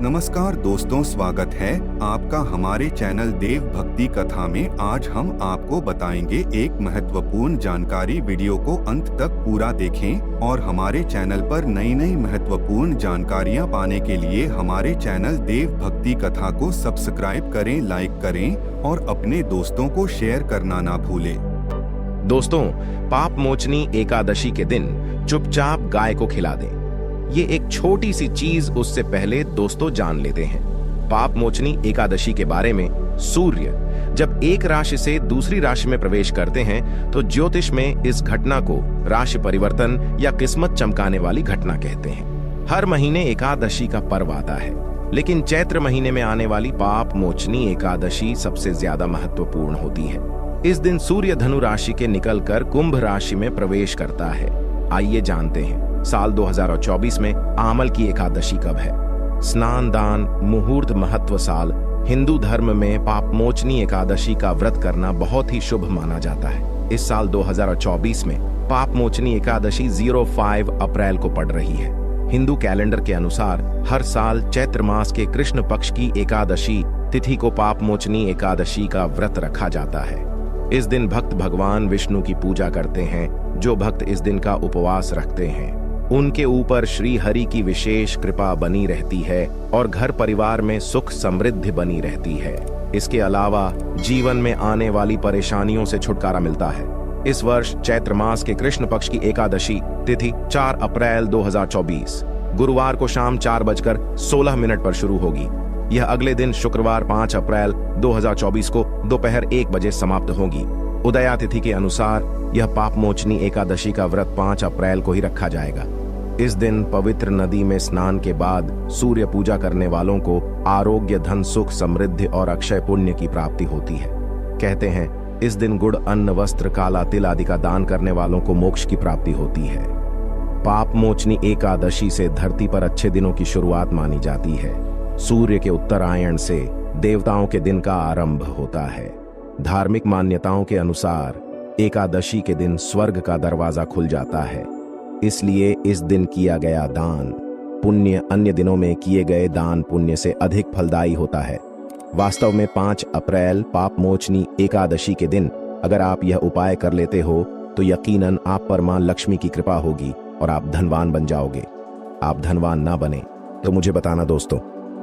नमस्कार दोस्तों, स्वागत है आपका हमारे चैनल देव भक्ति कथा में। आज हम आपको बताएंगे एक महत्वपूर्ण जानकारी। वीडियो को अंत तक पूरा देखें और हमारे चैनल पर नई नई महत्वपूर्ण जानकारियां पाने के लिए हमारे चैनल देव भक्ति कथा को सब्सक्राइब करें, लाइक करें और अपने दोस्तों को शेयर करना ना भूलें। दोस्तों, पाप मोचनी एकादशी के दिन चुपचाप गाय को खिला दें। ये एक छोटी सी चीज उससे पहले दोस्तों जान लेते हैं। पाप मोचनी एकादशी के बारे में सूर्य जब एक राशि से दूसरी राशि में प्रवेश करते हैं तो ज्योतिष में इस घटना को राशि परिवर्तन या किस्मत चमकाने वाली घटना कहते हैं। हर महीने एकादशी का पर्व आता है, लेकिन चैत्र महीने में आने वाली पाप मोचनी एकादशी सबसे ज्यादा महत्वपूर्ण होती है। इस दिन सूर्य धनु राशि के निकलकर कुंभ राशि में प्रवेश करता है। आइए जानते हैं साल 2024 में आमल की एकादशी कब है। स्नान दान मुहूर्त महत्व साल हिंदू धर्म में पापमोचनी एकादशी का व्रत करना बहुत ही शुभ माना जाता है। इस साल 2024 में पापमोचनी एकादशी 05 अप्रैल को पड़ रही है। हिंदू कैलेंडर के अनुसार हर साल चैत्र मास के कृष्ण पक्ष की एकादशी तिथि को पापमोचनी एकादशी का व्रत रखा जाता है। इस दिन भक्त भगवान विष्णु की पूजा करते हैं। जो भक्त इस दिन का उपवास रखते हैं उनके ऊपर श्री हरि की विशेष कृपा बनी रहती है और घर परिवार में सुख समृद्धि बनी रहती है। इसके अलावा जीवन में आने वाली परेशानियों से छुटकारा मिलता है। इस वर्ष चैत्र मास के कृष्ण पक्ष की एकादशी तिथि 4 अप्रैल 2024 गुरुवार को शाम 4:16 पर शुरू होगी। यह अगले दिन शुक्रवार 5 अप्रैल 2024 को दोपहर 1 बजे समाप्त होगी। उदया तिथि के अनुसार यह पापमोचनी एकादशी का व्रत 5 अप्रैल को ही रखा जाएगा। इस दिन पवित्र नदी में स्नान के बाद सूर्य पूजा करने वालों को आरोग्य, धन, सुख, समृद्धि और अक्षय पुण्य की प्राप्ति होती है। कहते हैं इस दिन गुड़, अन्न, वस्त्र, काला तिल आदि का दान करने वालों को मोक्ष की प्राप्ति होती है। पापमोचनी एकादशी से धरती पर अच्छे दिनों की शुरुआत मानी जाती है। सूर्य के उत्तरायण से देवताओं के दिन का आरंभ होता है। धार्मिक मान्यताओं के अनुसार एकादशी के दिन स्वर्ग का दरवाजा खुल जाता है, इसलिए इस दिन किया गया दान पुण्य अन्य दिनों में किए गए दान पुण्य से अधिक फलदायी होता है। वास्तव में 5 अप्रैल पापमोचनी एकादशी के दिन अगर आप यह उपाय कर लेते हो तो यकीनन आप पर मां लक्ष्मी की कृपा होगी और आप धनवान बन जाओगे। आप धनवान ना बने तो मुझे बताना दोस्तों,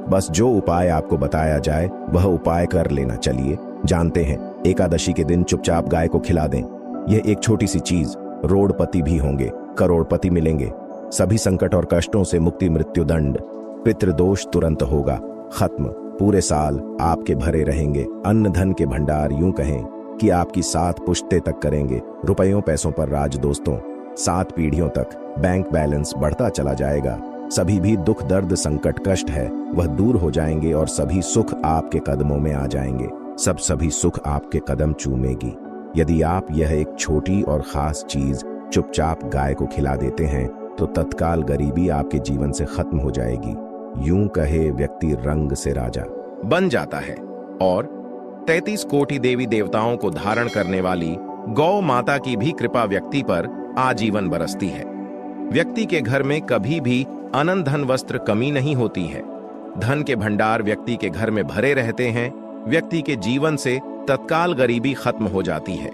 बस जो उपाय आपको बताया जाए वह उपाय कर लेना। चलिए जानते हैं। एकादशी के दिन चुपचाप गाय को खिला दें। यह एक छोटी सी चीज रोडपति भी होंगे, करोड़पति मिलेंगे। सभी संकट और कष्टों से मुक्ति, मृत्यु दंड, पितृदोष तुरंत होगा खत्म। पूरे साल आपके भरे रहेंगे अन्न धन के भंडार, यूं कहें कि आपकी 7 पुश्ते तक करेंगे रुपयों पैसों पर राज दोस्तों। 7 पीढ़ियों तक बैंक बैलेंस बढ़ता चला जाएगा। सभी भी दुख, दर्द, संकट, कष्ट है वह दूर हो जाएंगे और सभी सुख आपके कदमों में आ जाएंगे। सभी सुख आपके कदम चूमेगी यदि आप यह एक छोटी और खास चीज चुपचाप गाय को खिला देते हैं तो तत्काल गरीबी आपके जीवन से खत्म हो जाएगी। यूं कहे व्यक्ति रंग से राजा बन जाता है और 33 कोटि देवी देवताओं को धारण करने वाली गौ माता की भी कृपा व्यक्ति पर आजीवन बरसती है। व्यक्ति के घर में कभी भी अनंत धन वस्त्र कमी नहीं होती है। धन के भंडार व्यक्ति के घर में भरे रहते हैं। व्यक्ति के जीवन से तत्काल गरीबी खत्म हो जाती है।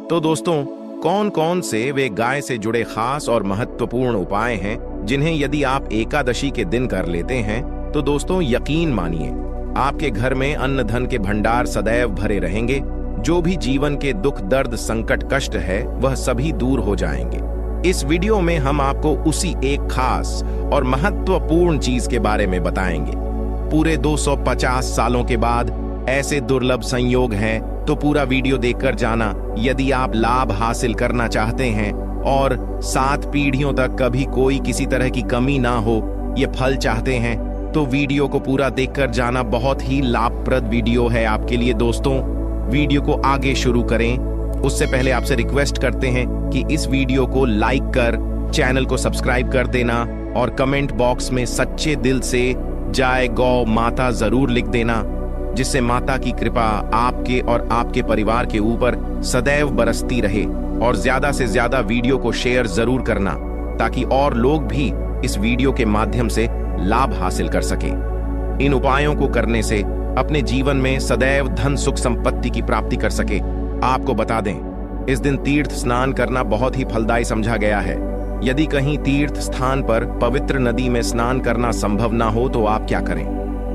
तो दोस्तों, कौन कौन से वे गाय से जुड़े खास और महत्वपूर्ण उपाय हैं जिन्हें यदि आप एकादशी के दिन कर लेते हैं तो दोस्तों यकीन मानिए आपके घर में अन्न धन के भंडार सदैव भरे रहेंगे। जो भी जीवन के दुख, दर्द, संकट, कष्ट है वह सभी दूर हो जाएंगे। इस वीडियो में हम आपको उसी एक खास और महत्वपूर्ण चीज के बारे में बताएंगे। पूरे 250 सालों के बाद ऐसे दुर्लभ संयोग हैं तो पूरा वीडियो देखकर जाना। यदि आप लाभ हासिल करना चाहते हैं और 7 पीढ़ियों तक कभी कोई किसी तरह की कमी ना हो, ये फल चाहते हैं तो वीडियो को पूरा देखकर जाना। बहुत ही लाभप्रद वीडियो है आपके लिए दोस्तों। वीडियो को आगे शुरू करें उससे पहले आपसे रिक्वेस्ट करते हैं कि इस वीडियो को लाइक कर चैनल को सब्सक्राइब कर देना और कमेंट बॉक्स में सच्चे दिल से जय गौ माता जरूर लिख देना, जिससे माता की कृपा आपके और आपके परिवार के ऊपर सदैव बरसती रहे। और ज्यादा से ज्यादा वीडियो को शेयर जरूर करना ताकि और लोग भी इस वीडियो के माध्यम से लाभ हासिल कर सके। इन उपायों को करने से अपने जीवन में सदैव धन सुख संपत्ति की प्राप्ति कर सके। आपको बता दें, इस दिन तीर्थ स्नान करना बहुत ही फलदायी समझा गया है। यदि कहीं तीर्थ स्थान पर पवित्र नदी में स्नान करना संभव ना हो तो आप क्या करें,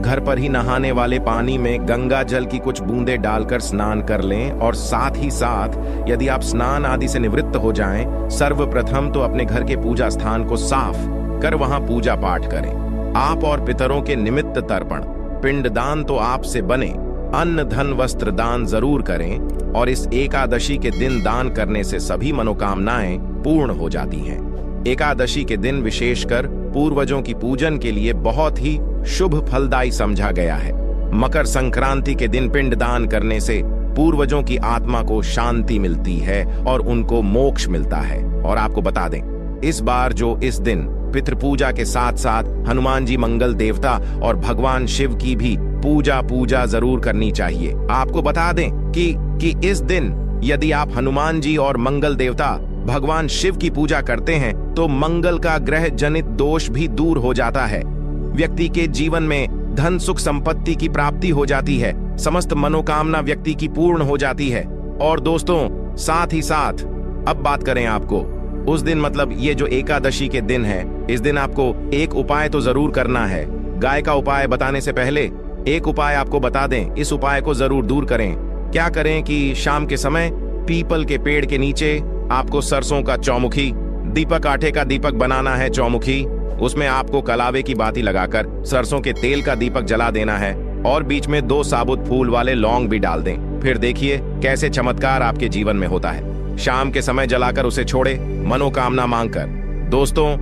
घर पर ही नहाने वाले पानी में गंगा जल की कुछ बूंदें डालकर स्नान कर लें। और साथ ही साथ यदि आप स्नान आदि से निवृत्त हो जाएं, सर्वप्रथम तो अपने घर के पूजा स्थान को साफ कर वहां पूजा पाठ करें। आप और पितरों के निमित्त तर्पण पिंडदान तो आपसे बने, अन्न धन वस्त्र दान जरूर करें। और इस एकादशी के दिन दान करने से सभी मनोकामनाएं पूर्ण हो जाती हैं। एकादशी के दिन विशेषकर पूर्वजों की पूजन के लिए बहुत ही शुभ फलदायी समझा गया है। मकर संक्रांति के दिन पिंडदान करने से पूर्वजों की आत्मा को शांति मिलती है और उनको मोक्ष मिलता है। और आपको बता दें, इस बार जो इस दिन पितृपूजा के साथ साथ हनुमान जी मंगल देवता और भगवान शिव की भी पूजा जरूर करनी चाहिए। आपको बता दें कि इस दिन यदि आप हनुमान जी और मंगल देवता भगवान शिव की पूजा करते हैं तो मंगल का ग्रह जनित दोष भी दूर हो जाता है। व्यक्ति के जीवन में धन सुख संपत्ति की प्राप्ति हो जाती है, समस्त मनोकामना व्यक्ति की पूर्ण हो जाती है। और दोस्तों, साथ ही साथ अब बात करें आपको उस दिन, मतलब ये जो एकादशी के दिन है, इस दिन आपको एक उपाय तो जरूर करना है। गाय का उपाय बताने से पहले एक उपाय आपको बता दें, इस उपाय को जरूर दूर करें। क्या करें कि शाम के समय पीपल के पेड़ के नीचे आपको सरसों का चौमुखी दीपक, आटे का दीपक बनाना है चौमुखी। उसमें आपको कलावे की बाती लगाकर सरसों के तेल का दीपक जला देना है और बीच में 2 साबुत फूल वाले लौंग भी डाल दें। फिर देखिए कैसे चमत्कार आपके जीवन में होता है। शाम के समय जलाकर उसे छोड़े मनोकामना मांगकर। दोस्तों,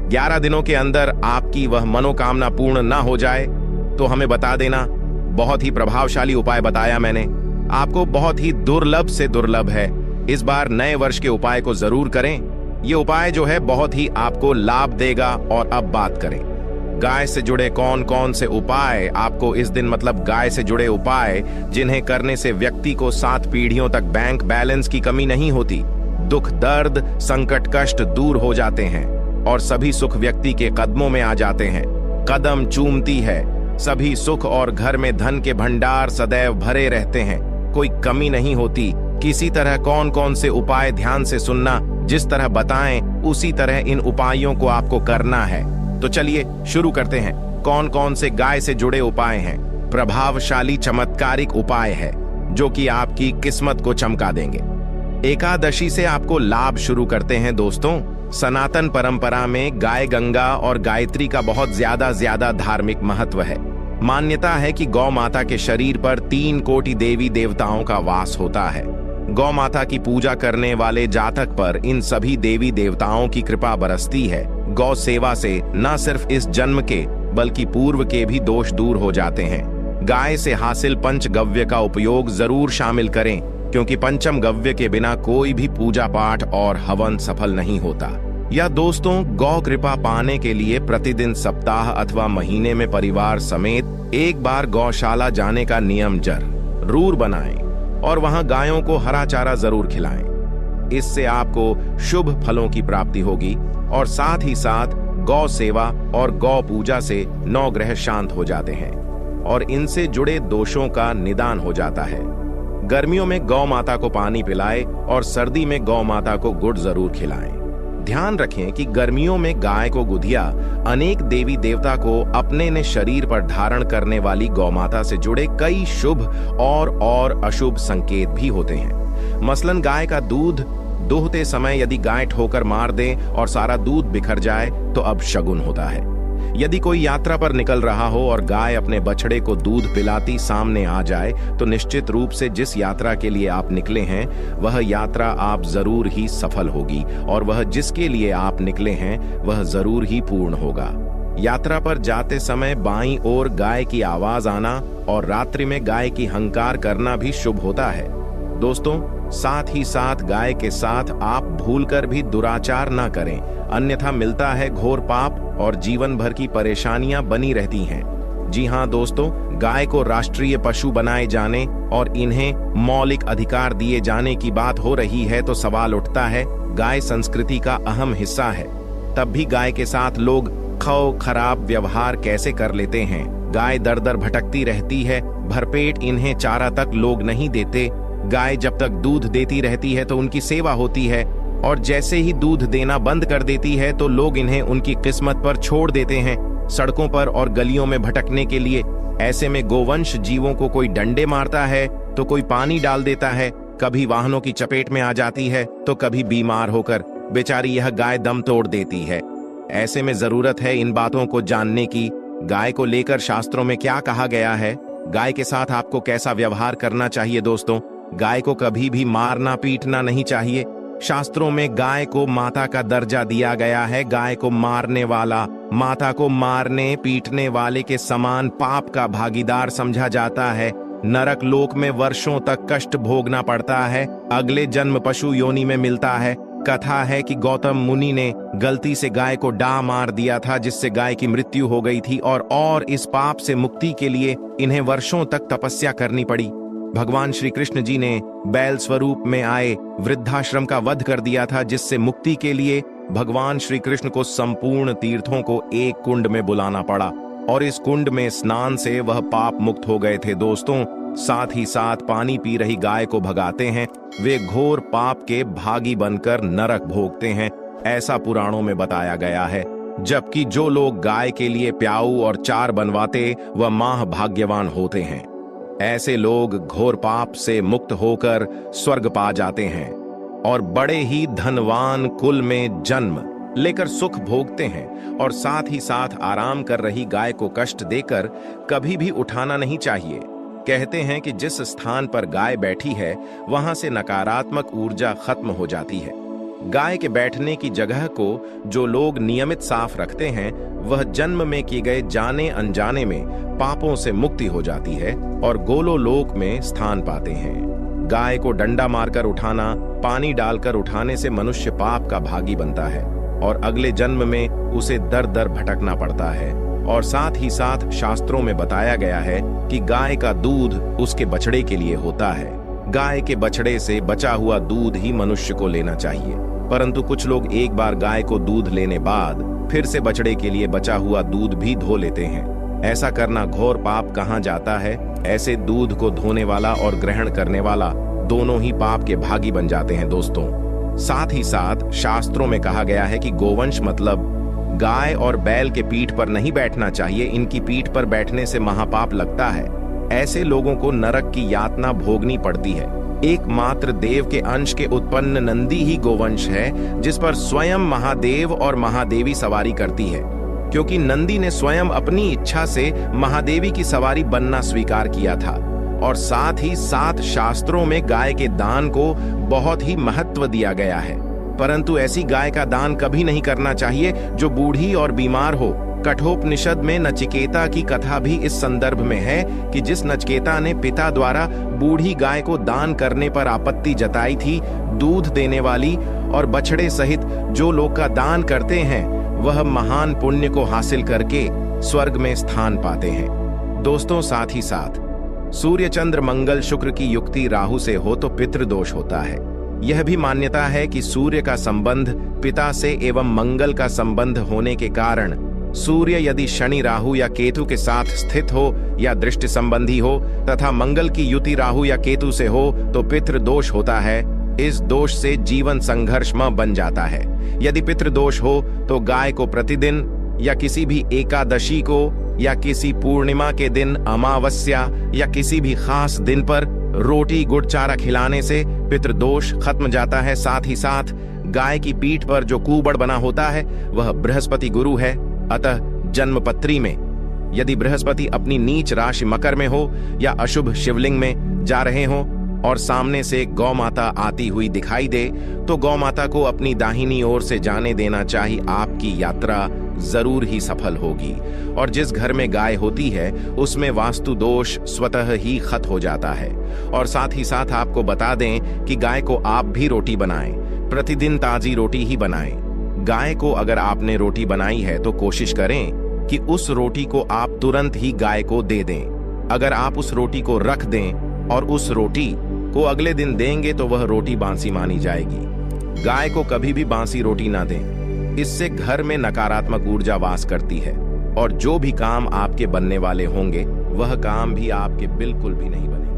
11 दिनों के अंदर आपकी वह मनोकामना पूर्ण ना हो जाए तो हमें बता देना। बहुत ही प्रभावशाली उपाय बताया मैंने आपको, बहुत ही दुर्लभ से दुर्लभ है। इस बार नए वर्ष के उपाय को जरूर करें। ये उपाय जो है बहुत ही आपको लाभ देगा। और अब बात करें गाय से जुड़े कौन कौन से उपाय आपको इस दिन, मतलब गाय से जुड़े उपाय जिन्हें करने से व्यक्ति को 7 पीढ़ियों तक बैंक बैलेंस की कमी नहीं होती, दुख दर्द संकट कष्ट दूर हो जाते हैं और सभी सुख व्यक्ति के कदमों में आ जाते हैं। कदम चूमती है सभी सुख और घर में धन के भंडार सदैव भरे रहते हैं, कोई कमी नहीं होती। किसी तरह कौन कौन से उपाय ध्यान से सुनना, जिस तरह बताएं उसी तरह इन उपायों को आपको करना है। तो चलिए शुरू करते हैं। कौन कौन से गाय से जुड़े उपाय हैं? प्रभावशाली चमत्कारिक उपाय है जो कि आपकी किस्मत को चमका देंगे। एकादशी से आपको लाभ शुरू करते हैं। दोस्तों, सनातन परंपरा में गाय गंगा और गायत्री का बहुत ज्यादा धार्मिक महत्व है। मान्यता है कि गौ माता के शरीर पर 3 कोटि देवी देवताओं का वास होता है। गौ माता की पूजा करने वाले जातक पर इन सभी देवी देवताओं की कृपा बरसती है। गौ सेवा से न सिर्फ इस जन्म के बल्कि पूर्व के भी दोष दूर हो जाते हैं। गाय से हासिल पंचगव्य का उपयोग जरूर शामिल करें, क्योंकि पंचम गव्य के बिना कोई भी पूजा पाठ और हवन सफल नहीं होता। या दोस्तों, गौ कृपा पाने के लिए प्रतिदिन सप्ताह अथवा महीने में परिवार समेत एक बार गौशाला जाने का नियम जरूर बनाएं और वहां गायों को हरा चारा जरूर खिलाएं। इससे आपको शुभ फलों की प्राप्ति होगी और साथ ही साथ गौ सेवा और गौ पूजा से 9 ग्रह शांत हो जाते हैं और इनसे जुड़े दोषों का निदान हो जाता है। गर्मियों में गौ माता को पानी पिलाएं और सर्दी में गौ माता को गुड़ जरूर खिलाएं। ध्यान रखें कि गर्मियों में गाय को गुधिया अनेक देवी देवता को अपने ने शरीर पर धारण करने वाली गौ माता से जुड़े कई शुभ और अशुभ संकेत भी होते हैं। मसलन गाय का दूध दूहते समय यदि गाय ठोकर मार दे और सारा दूध बिखर जाए तो अब शगुन होता है। यदि कोई यात्रा पर निकल रहा हो और गाय अपने बछड़े को दूध पिलाती सामने आ जाए तो निश्चित रूप से जिस यात्रा के लिए आप निकले हैं वह यात्रा आप जरूर ही सफल होगी और वह जिसके लिए आप निकले हैं वह जरूर ही पूर्ण होगा। यात्रा पर जाते समय बाईं ओर गाय की आवाज आना और रात्रि में गाय की हंकार करना भी शुभ होता है। दोस्तों, साथ ही साथ गाय के साथ आप भूलकर भी दुराचार ना करें, अन्यथा मिलता है घोर पाप और जीवन भर की परेशानियां बनी रहती हैं। जी हाँ दोस्तों, गाय को राष्ट्रीय पशु बनाए जाने और इन्हें मौलिक अधिकार दिए जाने की बात हो रही है तो सवाल उठता है, गाय संस्कृति का अहम हिस्सा है, तब भी गाय के साथ लोग खराब व्यवहार कैसे कर लेते हैं? गाय दर दर भटकती रहती है, भरपेट इन्हें चारा तक लोग नहीं देते। गाय जब तक दूध देती रहती है तो उनकी सेवा होती है, और जैसे ही दूध देना बंद कर देती है तो लोग इन्हें उनकी किस्मत पर छोड़ देते हैं, सड़कों पर और गलियों में भटकने के लिए। ऐसे में गोवंश जीवों को कोई डंडे मारता है तो कोई पानी डाल देता है, कभी वाहनों की चपेट में आ जाती है तो कभी बीमार होकर बेचारी यह गाय दम तोड़ देती है। ऐसे में जरूरत है इन बातों को जानने की। गाय को लेकर शास्त्रों में क्या कहा गया है, गाय के साथ आपको कैसा व्यवहार करना चाहिए। दोस्तों, गाय को कभी भी मारना पीटना नहीं चाहिए। शास्त्रों में गाय को माता का दर्जा दिया गया है। गाय को मारने वाला माता को मारने पीटने वाले के समान पाप का भागीदार समझा जाता है। नरक लोक में वर्षों तक कष्ट भोगना पड़ता है, अगले जन्म पशु योनि में मिलता है। कथा है कि गौतम मुनि ने गलती से गाय को डा मार दिया था, जिससे गाय की मृत्यु हो गई थी, और इस पाप से मुक्ति के लिए इन्हें वर्षों तक तपस्या करनी पड़ी। भगवान श्री कृष्ण जी ने बैल स्वरूप में आए वृद्धाश्रम का वध कर दिया था, जिससे मुक्ति के लिए भगवान श्री कृष्ण को संपूर्ण तीर्थों को एक कुंड में बुलाना पड़ा, और इस कुंड में स्नान से वह पाप मुक्त हो गए थे। दोस्तों, साथ ही साथ पानी पी रही गाय को भगाते हैं, वे घोर पाप के भागी बनकर नरक भोगते हैं, ऐसा पुराणों में बताया गया है। जबकि जो लोग गाय के लिए प्याऊ और चार बनवाते वह माह भाग्यवान होते हैं। ऐसे लोग घोर पाप से मुक्त होकर स्वर्ग पा जाते हैं और बड़े ही धनवान कुल में जन्म लेकर सुख भोगते हैं। और साथ ही साथ आराम कर रही गाय को कष्ट देकर कभी भी उठाना नहीं चाहिए। कहते हैं कि जिस स्थान पर गाय बैठी है वहां से नकारात्मक ऊर्जा खत्म हो जाती है। गाय के बैठने की जगह को जो लोग नियमित साफ रखते हैं वह जन्म में किए गए जाने अनजाने में पापों से मुक्ति हो जाती है और गोलोलोक में स्थान पाते हैं। गाय को डंडा मारकर उठाना, पानी डालकर उठाने से मनुष्य पाप का भागी बनता है और अगले जन्म में उसे दर दर भटकना पड़ता है। और साथ ही साथ शास्त्रों में बताया गया है कि गाय का दूध उसके बछड़े के लिए होता है। गाय के बछड़े से बचा हुआ दूध ही मनुष्य को लेना चाहिए, परंतु कुछ लोग एक बार गाय को दूध लेने बाद फिर से बछड़े के लिए बचा हुआ दूध भी धो लेते हैं। ऐसा करना घोर पाप कहा जाता है। ऐसे दूध को धोने वाला और ग्रहण करने वाला दोनों ही पाप के भागी बन जाते हैं। दोस्तों, साथ ही साथ शास्त्रों में कहा गया है कि गोवंश मतलब गाय और बैल के पीठ पर नहीं बैठना चाहिए। इनकी पीठ पर बैठने से महापाप लगता है। ऐसे लोगों को नरक की यातना भोगनी पड़ती है। एकमात्र देव के अंश के उत्पन्न नंदी ही गोवंश है, जिस पर स्वयं महादेव और महादेवी सवारी करती है, क्योंकि नंदी ने स्वयं अपनी इच्छा से महादेवी की सवारी बनना स्वीकार किया था। और साथ ही साथ शास्त्रों में गाय के दान को बहुत ही महत्व दिया गया है, परंतु ऐसी गाय का दान कभी नहीं करना चाहिए जो बूढ़ी और बीमार हो। कठोपनिषद में नचिकेता की कथा भी इस संदर्भ में है कि जिस नचिकेता ने पिता द्वारा बूढ़ी गाय को दान करने पर आपत्ति जताई थी, दूध देने वाली और बछड़े सहित जो लोग का दान करते हैं वह महान पुण्य को हासिल करके स्वर्ग में स्थान पाते हैं। दोस्तों, साथ ही साथ सूर्य चंद्र मंगल शुक्र की युक्ति राहु से हो तो पितृदोष होता है। यह भी मान्यता है कि सूर्य का संबंध पिता से एवं मंगल का संबंध होने के कारण सूर्य यदि शनि राहु या केतु के साथ स्थित हो या दृष्टि संबंधी हो तथा मंगल की युति राहु या केतु से हो तो पितृदोष होता है। इस दोष से जीवन संघर्षमय बन जाता है। यदि पितृदोष हो तो गाय को प्रतिदिन या किसी भी एकादशी को या किसी पूर्णिमा के दिन, अमावस्या या किसी भी खास दिन पर रोटी गुड़ चारा खिलाने से पितृदोष खत्म जाता है। साथ ही साथ गाय की पीठ पर जो कुबड़ बना होता है वह बृहस्पति गुरु है। अतः जन्मपत्री में यदि बृहस्पति अपनी नीच राशि मकर में हो या अशुभ शिवलिंग में जा रहे हो और सामने से गौ माता आती हुई दिखाई दे तो गौ माता को अपनी दाहिनी ओर से जाने देना चाहिए। आपकी यात्रा जरूर ही सफल होगी। और जिस घर में गाय होती है उसमें वास्तु दोष स्वतः ही खत्म हो जाता है। और साथ ही साथ आपको बता दें कि गाय को आप भी रोटी बनाएं, प्रतिदिन ताजी रोटी ही बनाएं। गाय को अगर आपने रोटी बनाई है तो कोशिश करें कि उस रोटी को आप तुरंत ही गाय को दे दें। अगर आप उस रोटी को रख दें और उस रोटी को अगले दिन देंगे तो वह रोटी बासी मानी जाएगी। गाय को कभी भी बासी रोटी ना दें, इससे घर में नकारात्मक ऊर्जा वास करती है और जो भी काम आपके बनने वाले होंगे वह काम भी आपके बिल्कुल भी नहीं बनेंगे।